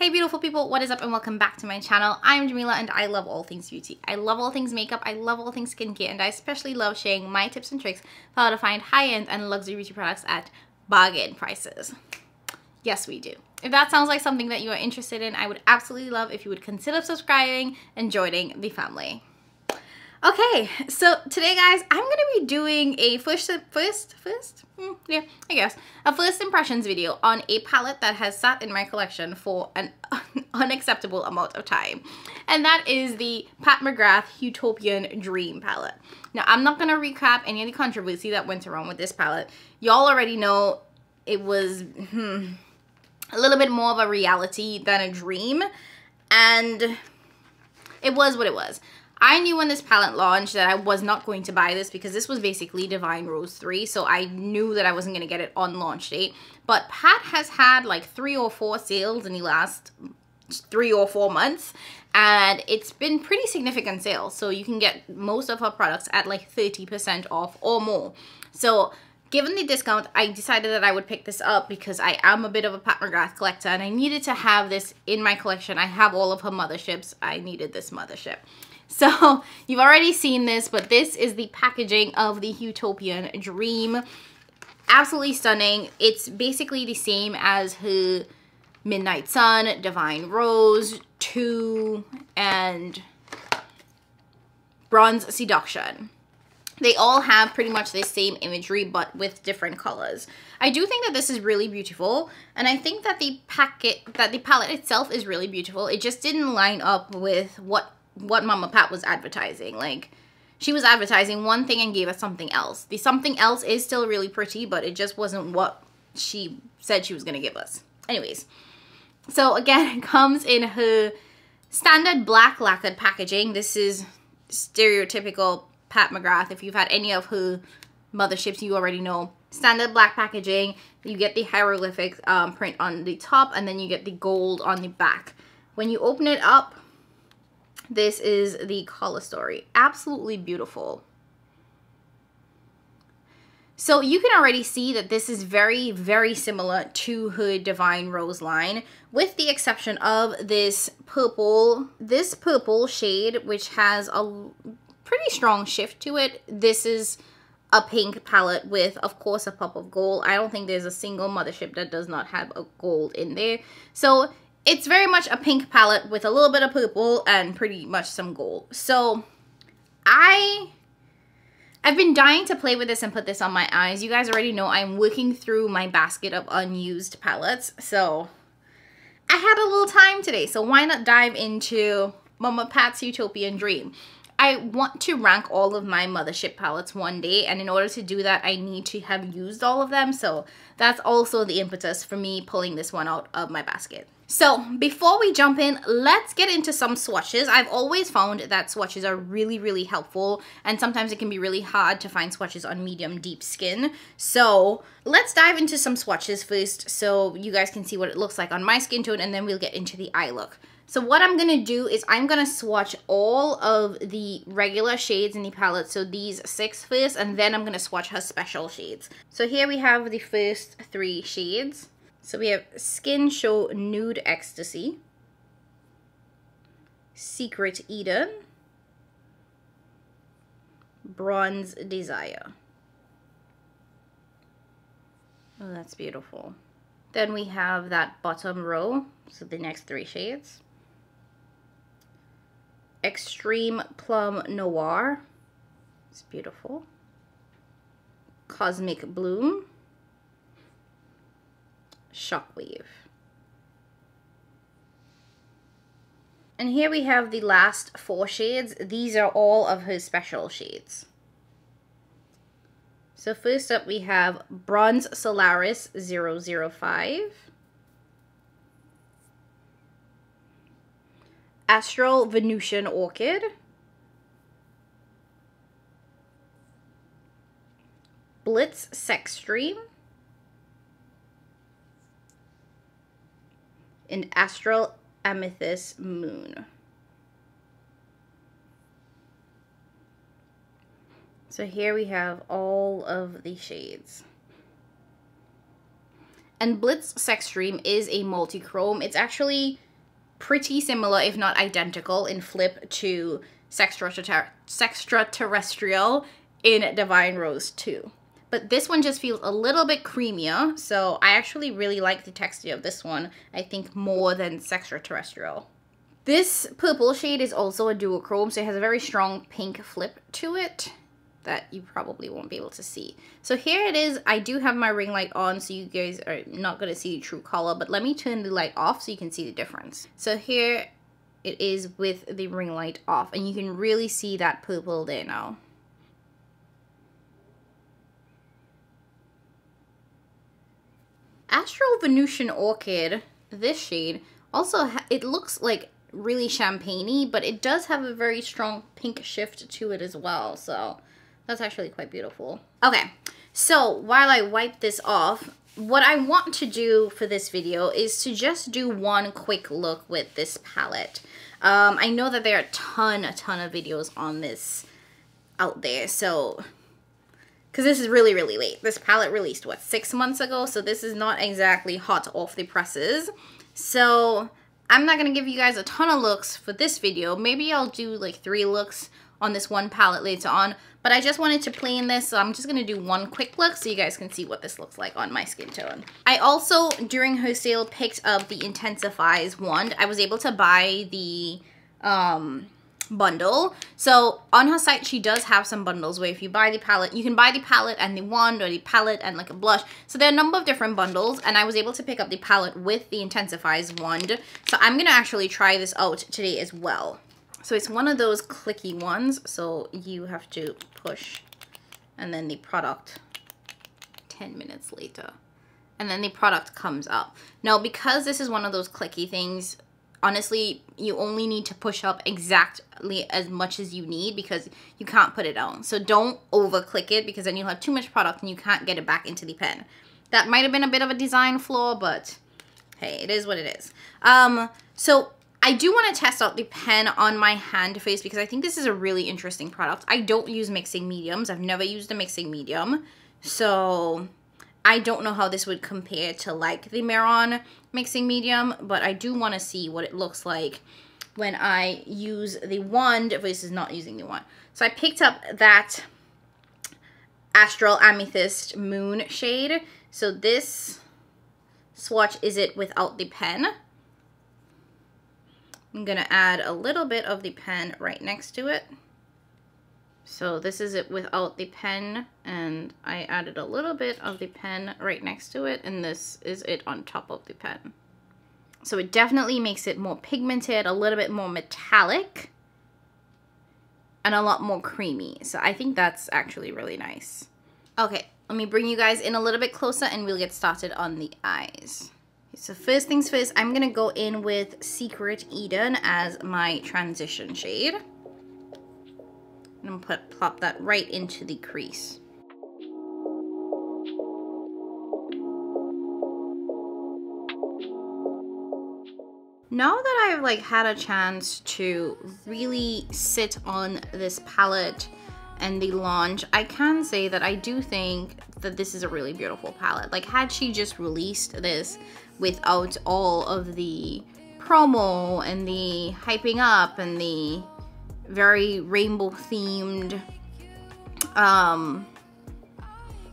Hey beautiful people, what is up and welcome back to my channel. I'm Jamila and I love all things beauty. I love all things makeup, I love all things skincare, and I especially love sharing my tips and tricks for how to find high-end and luxury beauty products at bargain prices. Yes, we do. If that sounds like something that you are interested in, I would absolutely love if you would consider subscribing and joining the family. Okay, so today guys, I'm going to be doing a first impressions video on a palette that has sat in my collection for an unacceptable amount of time. And that is the Pat McGarth Huetopian Dream palette. Now, I'm not going to recap any of the controversy that went around with this palette. Y'all already know it was a little bit more of a reality than a dream. And it was what it was. I knew when this palette launched that I was not going to buy this because this was basically Divine Rose 3, so I knew that I wasn't going to get it on launch date. But Pat has had like 3 or 4 sales in the last 3 or 4 months, and it's been pretty significant sales. So you can get most of her products at like 30% off or more. So given the discount, I decided that I would pick this up because I am a bit of a Pat McGrath collector and I needed to have this in my collection. I have all of her motherships. I needed this mothership. So you've already seen this, but this is the packaging of the Huetopian Dream. Absolutely stunning. It's basically the same as her Midnight Sun, Divine Rose, 2, and Bronze Seduction. They all have pretty much the same imagery, but with different colors. I do think that this is really beautiful, and I think that the palette itself is really beautiful. It just didn't line up with what Mama Pat was advertising. Like, she was advertising one thing and gave us something else. The something else is still really pretty, but it just wasn't what she said she was going to give us. Anyways, so again, it comes in her standard black lacquered packaging. This is stereotypical Pat McGrath. If you've had any of her motherships, you already know. Standard black packaging. You get the hieroglyphic print on the top, and then you get the gold on the back. When you open it up, this is the color story. Absolutely beautiful. So you can already see that this is very, very similar to her Divine Rose line, with the exception of this purple shade, which has a pretty strong shift to it. This is a pink palette with, of course, a pop of gold. I don't think there's a single mothership that does not have a gold in there. So it's very much a pink palette with a little bit of purple and pretty much some gold. So I've been dying to play with this and put this on my eyes. You guys already know I'm working through my basket of unused palettes. So I had a little time today. So why not dive into Mama Pat's Huetopian Dream? I want to rank all of my mothership palettes one day, and in order to do that, I need to have used all of them. So that's also the impetus for me pulling this one out of my basket. So before we jump in, let's get into some swatches. I've always found that swatches are really, really helpful, and sometimes it can be really hard to find swatches on medium deep skin. So let's dive into some swatches first so you guys can see what it looks like on my skin tone, and then we'll get into the eye look. So what I'm going to do is I'm going to swatch all of the regular shades in the palette, so these 6 first, and then I'm going to swatch her special shades. So here we have the first 3 shades. So we have Skin Show Nude Ecstasy, Secret Eden, Bronze Desire. Oh, that's beautiful. Then we have that bottom row, so the next 3 shades. Extreme Plum Noir, it's beautiful. Cosmic Bloom, Shockwave. And here we have the last 4 shades. These are all of her special shades. So first up we have Bronze Solaris 005. Astral Venusian Orchid, Blitz Sex Dream, and Astral Amethyst Moon. So here we have all of the shades. And Blitz Sex Dream is a multi-chrome. It's actually pretty similar, if not identical, in flip to Sextraterrestrial in Divine Rose 2. But this one just feels a little bit creamier, so I actually really like the texture of this one, I think more than Sextraterrestrial. This purple shade is also a duochrome, so it has a very strong pink flip to it that you probably won't be able to see. So here it is. I do have my ring light on, so you guys are not going to see the true color, but let me turn the light off so you can see the difference. So here it is with the ring light off, and you can really see that purple there now. Astral Venusian Orchid, this shade, also it looks like really champagne-y, but it does have a very strong pink shift to it as well, so that's actually quite beautiful. Okay, so while I wipe this off, what I want to do for this video is to just do one quick look with this palette. I know that there are a ton of videos on this out there, so because this is really late. This palette released, what, 6 months ago? So this is not exactly hot off the presses. So I'm not going to give you guys a ton of looks for this video. Maybe I'll do like 3 looks on this one palette later on. But I just wanted to play in this, so I'm just going to do one quick look so you guys can see what this looks like on my skin tone. I also, during her sale, picked up the Intensifies wand. I was able to buy the bundle. So on her site she does have some bundles where if you buy the palette, you can buy the palette and the wand, or the palette and like a blush. So there are a number of different bundles, and I was able to pick up the palette with the Intensifies wand. So I'm gonna actually try this out today as well. So it's one of those clicky ones, so you have to push and then the product 10 minutes later, and then the product comes up. Now because this is one of those clicky things, honestly, you only need to push up exactly as much as you need because you can't put it down. So don't over click it, because then you'll have too much product and you can't get it back into the pen. That might have been a bit of a design flaw, but hey, it is what it is. So I do want to test out the pen on my hand first because I think this is a really interesting product. I don't use mixing mediums. I've never used a mixing medium. So I don't know how this would compare to like the Mehron mixing medium, but I do want to see what it looks like when I use the wand versus not using the wand. So I picked up that Astral Amethyst Moon shade. So this swatch is it without the pen. I'm going to add a little bit of the pen right next to it. So this is it without the pen, and I added a little bit of the pen right next to it, and this is it on top of the pen. So it definitely makes it more pigmented, a little bit more metallic, and a lot more creamy. So I think that's actually really nice. Okay, let me bring you guys in a little bit closer and we'll get started on the eyes. So first things first, I'm going to go in with Secret Eden as my transition shade. And plop that right into the crease. Now that I've like had a chance to really sit on this palette and the launch, I can say that I do think that this is a really beautiful palette. Like had she just released this without all of the promo and the hyping up and the very rainbow themed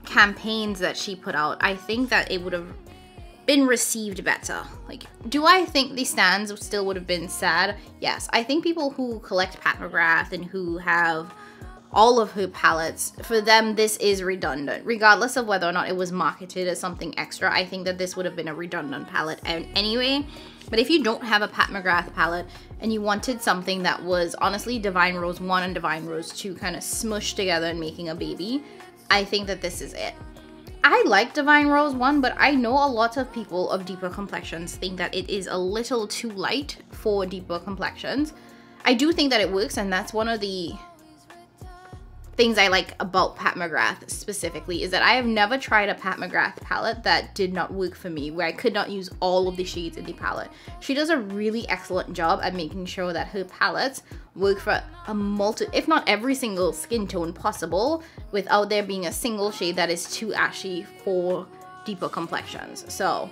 campaigns that she put out, I think that it would have been received better. Like, do I think the stands still would have been sad? Yes. I think people who collect Pat McGarth and who have all of her palettes, for them this is redundant. Regardless of whether or not it was marketed as something extra, I think that this would have been a redundant palette anyway. But if you don't have a Pat McGarth palette and you wanted something that was honestly Divine Rose 1 and Divine Rose 2 kind of smushed together and making a baby, I think that this is it. I like Divine Rose 1, but I know a lot of people of deeper complexions think that it is a little too light for deeper complexions. I do think that it works, and that's one of the things I like about Pat McGarth specifically, is that I have never tried a Pat McGarth palette that did not work for me, where I could not use all of the shades in the palette. She does a really excellent job at making sure that her palettes work for if not every single skin tone possible, without there being a single shade that is too ashy for deeper complexions. So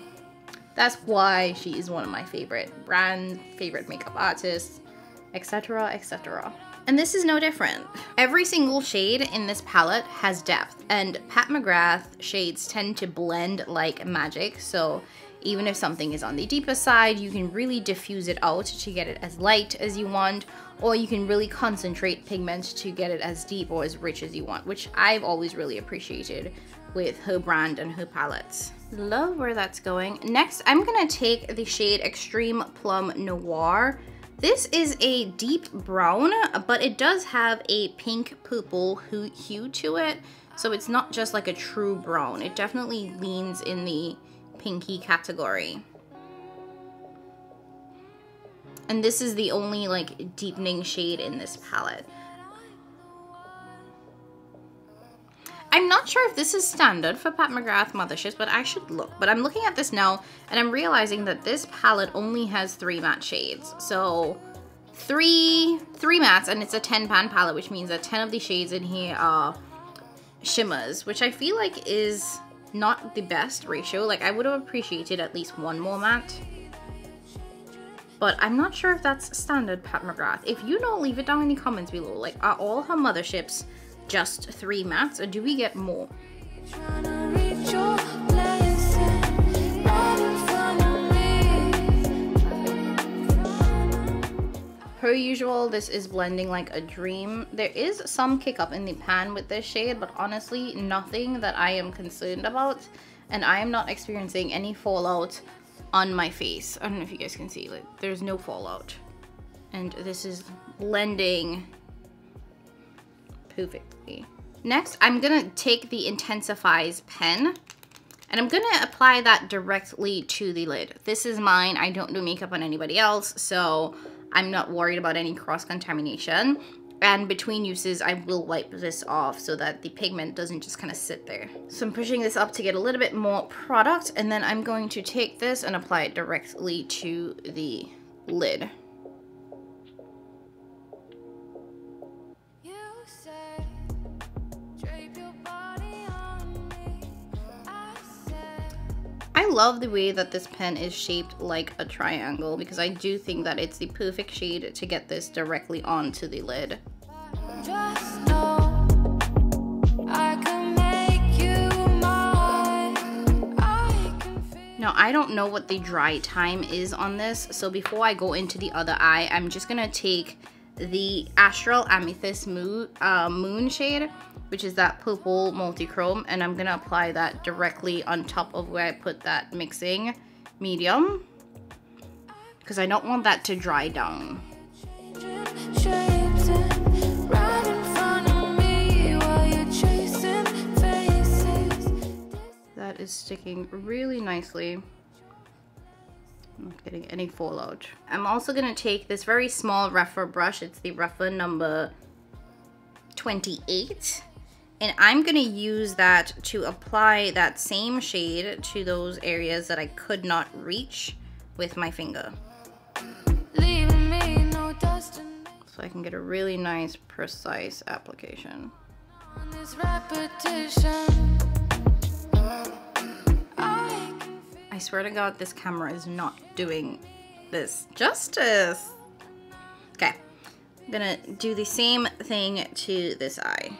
That's why she is one of my favorite brands, favorite makeup artists, etc, etc. And this is no different. Every single shade in this palette has depth, and Pat McGarth shades tend to blend like magic, so even if something is on the deeper side, you can really diffuse it out to get it as light as you want, or you can really concentrate pigment to get it as deep or as rich as you want, which I've always really appreciated with her brand and her palettes. Love where that's going. Next, I'm gonna take the shade Extreme Plum Noir. This is a deep brown, but it does have a pink purple hue to it, so it's not just like a true brown. It definitely leans in the pinky category. And this is the only like deepening shade in this palette. I'm not sure if this is standard for Pat McGarth Motherships, but I should look. But I'm looking at this now, and I'm realizing that this palette only has 3 matte shades. So three mattes, and it's a 10-pan palette, which means that 10 of the shades in here are shimmers, which I feel like is not the best ratio. Like, I would have appreciated at least 1 more matte. But I'm not sure if that's standard Pat McGarth. If you know, leave it down in the comments below. Like, are all her motherships just 3 mattes, or do we get more? Per usual, this is blending like a dream. There is some kick up in the pan with this shade, but honestly, nothing that I am concerned about, and I am not experiencing any fallout on my face. I don't know if you guys can see, like, there's no fallout. And this is blending perfectly. Next, I'm gonna take the Intensifies pen, and I'm gonna apply that directly to the lid. This is mine. I don't do makeup on anybody else, so I'm not worried about any cross-contamination. And between uses, I will wipe this off so that the pigment doesn't just kind of sit there. So I'm pushing this up to get a little bit more product, and then I'm going to take this and apply it directly to the lid. I love the way that this pen is shaped like a triangle, because I do think that it's the perfect shade to get this directly onto the lid. Just know I can make you mine. Now, I don't know what the dry time is on this, so before I go into the other eye, I'm just gonna take the Astral Amethyst Moon shade, which is that purple multi-chrome, and I'm gonna apply that directly on top of where I put that mixing medium, because I don't want that to dry down. That is sticking really nicely. I'm not getting any fallout. I'm also gonna take this very small rougher brush. It's the rougher number 28. And I'm gonna use that to apply that same shade to those areas that I could not reach with my finger. So I can get a really nice, precise application. I swear to God, this camera is not doing this justice. Okay, I'm gonna do the same thing to this eye.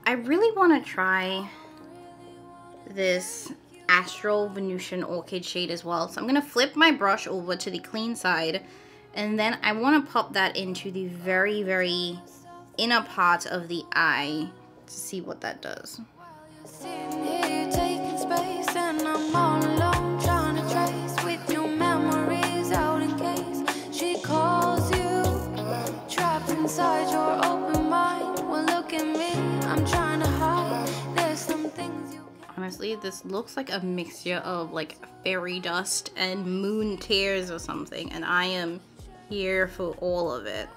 I really want to try this Astral Venusian Orchid shade as well. So I'm going to flip my brush over to the clean side, and then I want to pop that into the very, very inner part of the eye to see what that does. Inside your open mind, well, look at me, I'm trying to hide. There's some things you honestly, this looks like a mixture of like fairy dust and moon tears or something, and I am here for all of it.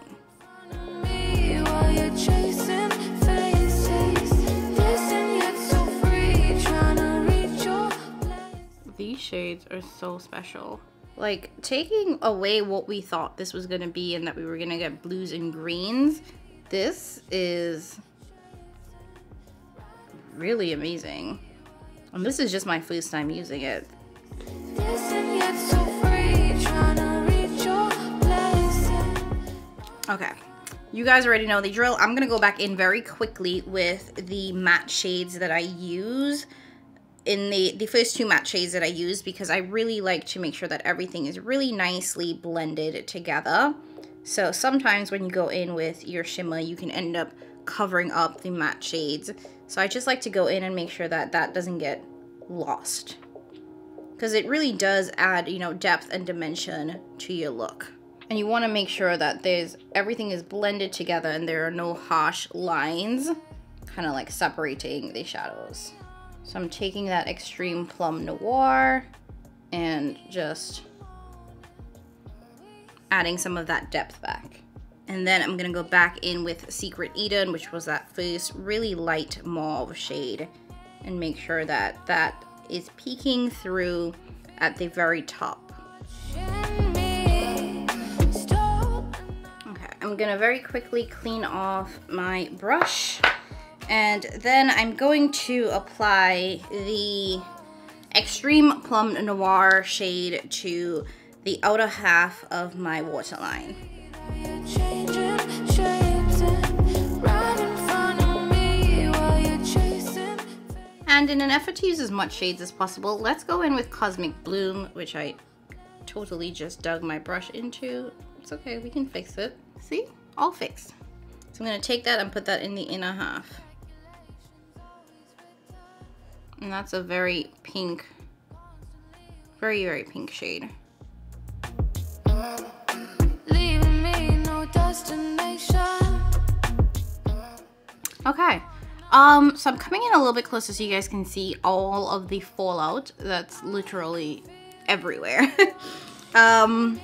These shades are so special. Like, taking away what we thought this was gonna be and that we were gonna get blues and greens, this is really amazing. And this is just my first time using it. Okay, you guys already know the drill. I'm gonna go back in very quickly with the matte shades that I use. In the first two matte shades that I use, because I really like to make sure that everything is really nicely blended together. So sometimes when you go in with your shimmer, you can end up covering up the matte shades. So I just like to go in and make sure that that doesn't get lost, because it really does add, you know, depth and dimension to your look. And you want to make sure that everything is blended together and there are no harsh lines kind of like separating the shadows. So I'm taking that extreme Plum Noir and just adding some of that depth back. And then I'm gonna go back in with Secret Eden, which was that first really light mauve shade, and make sure that that is peeking through at the very top. Okay, I'm gonna very quickly clean off my brush. And then I'm going to apply the Extreme Plum Noir shade to the outer half of my waterline. And in an effort to use as much shades as possible, let's go in with Cosmic Bloom, which I totally just dug my brush into. It's okay, we can fix it. See? All fixed. So I'm going to take that and put that in the inner half. And that's a very pink, very, very pink shade. Okay, so I'm coming in a little bit closer so you guys can see all of the fallout that's literally everywhere. But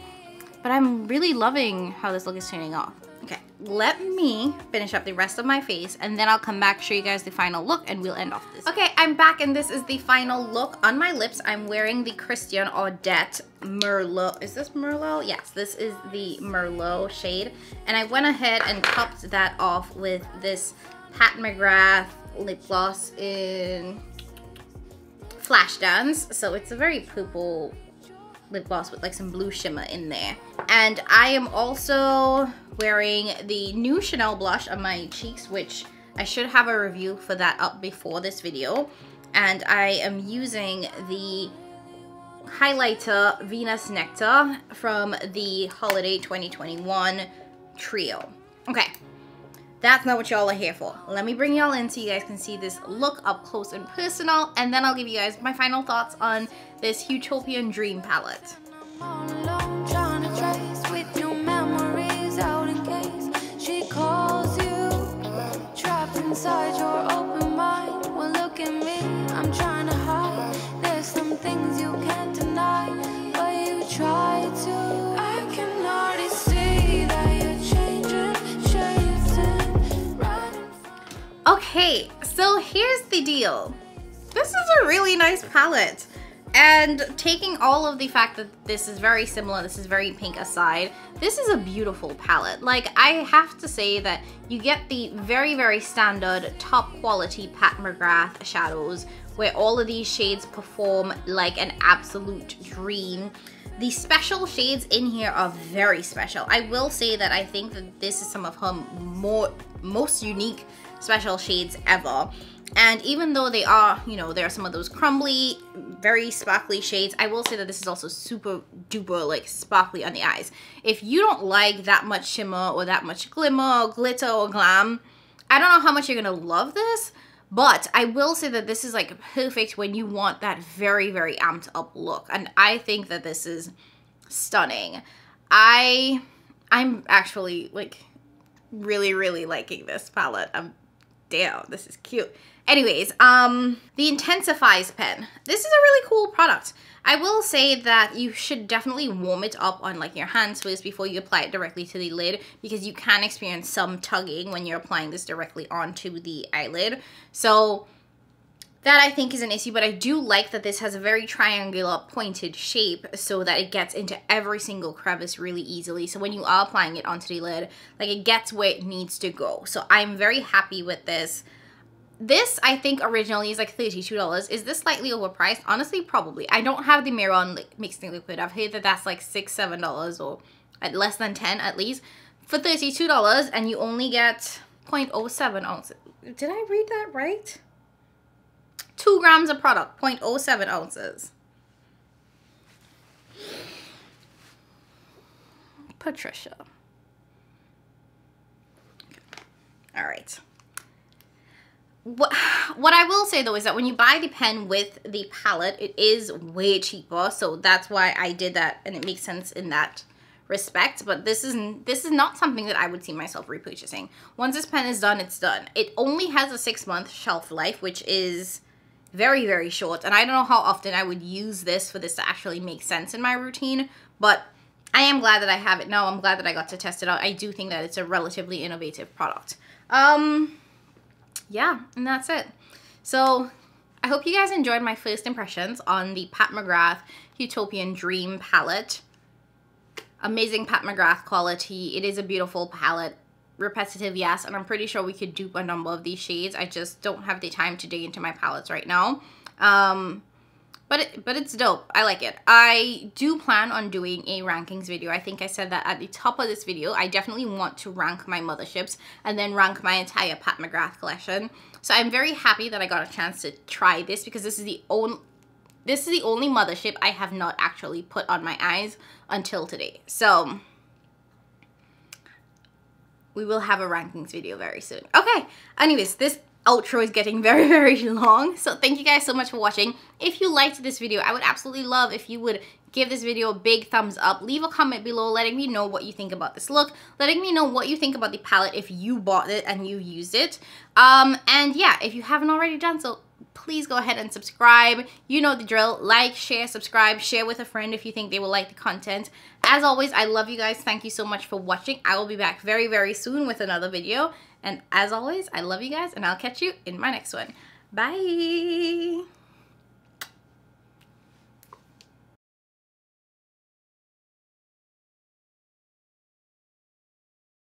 I'm really loving how this look is turning off. Okay, let me finish up the rest of my face and then I'll come back, show you guys the final look, and we'll end off this. Okay, I'm back and this is the final look. On my lips, I'm wearing the Christian Audette Merlot. Is this Merlot? Yes, this is the Merlot shade. And I went ahead and topped that off with this Pat McGarth lip gloss in Flashdance. So it's a very purple lip gloss with like some blue shimmer in there. And I am also wearing the new Chanel blush on my cheeks, which I should have a review for that up before this video. And I am using the highlighter Venus Nectar from the Holiday 2021 trio. Okay, that's not what y'all are here for. Let me bring y'all in so you guys can see this look up close and personal, and then I'll give you guys my final thoughts on this Huetopian Dream palette. Inside your open mind, well look at me, I'm trying to hide. There's some things you can't deny, but you try to. I can already see that you're changing shapes and running. Okay, so here's the deal. This is a really nice palette. And taking all of the fact that this is very similar, this is very pink aside, this is a beautiful palette. Like, I have to say that you get the very, very standard top quality Pat McGrath shadows where all of these shades perform like an absolute dream. The special shades in here are very special. I will say that I think that this is some of her most unique special shades ever. And even though they are, you know, there are some of those crumbly, very sparkly shades, I will say that this is also super duper like sparkly on the eyes. If you don't like that much shimmer or that much glimmer or glitter or glam, I don't know how much you're gonna love this, but I will say that this is like perfect when you want that very, very amped up look. And I think that this is stunning. I'm actually like really, really liking this palette. Damn, this is cute. Anyways, the Intensifies Pen. This is a really cool product. I will say that you should definitely warm it up on like your hands first before you apply it directly to the lid, because you can experience some tugging when you're applying this directly onto the eyelid. So that I think is an issue, but I do like that this has a very triangular pointed shape so that it gets into every single crevice really easily. So when you are applying it onto the lid, like it gets where it needs to go. So I'm very happy with this. This, I think, originally is like $32. Is this slightly overpriced? Honestly, probably. I don't have the mirror on mixing liquid. I've heard that that's like $6, $7 or at less than 10 at least. For $32, and you only get 0.07 ounces. Did I read that right? 2 grams of product, 0.07 ounces. Patricia. All right. What I will say though is that when you buy the pen with the palette, it is way cheaper. So that's why I did that, and it makes sense in that respect. But this is not something that I would see myself repurchasing. Once this pen is done, it's done. It only has a 6-month shelf life, which is very, very short. And I don't know how often I would use this for this to actually make sense in my routine. But I am glad that I have it now. I'm glad that I got to test it out. I do think that it's a relatively innovative product. Yeah, and that's it. So I hope you guys enjoyed my first impressions on the Pat McGarth Huetopian Dream palette. Amazing Pat McGarth quality. It is a beautiful palette. Repetitive, yes, and I'm pretty sure we could dupe a number of these shades. I just don't have the time to dig into my palettes right now. But it's dope. I like it. I do plan on doing a rankings video. I think I said that at the top of this video. I definitely want to rank my motherships and then rank my entire Pat McGarth collection. So I'm very happy that I got a chance to try this, because this is the only mothership I have not actually put on my eyes until today. So we will have a rankings video very soon. Okay, anyways, this outro is getting very, very long. So thank you guys so much for watching. If you liked this video, I would absolutely love if you would give this video a big thumbs up. Leave a comment below letting me know what you think about this look. Letting me know what you think about the palette if you bought it and you used it. And yeah, if you haven't already done so, please go ahead and subscribe. You know the drill. Like, share, subscribe, share with a friend if you think they will like the content. As always, I love you guys. Thank you so much for watching. I will be back very, very soon with another video. And as always, I love you guys, and I'll catch you in my next one. Bye!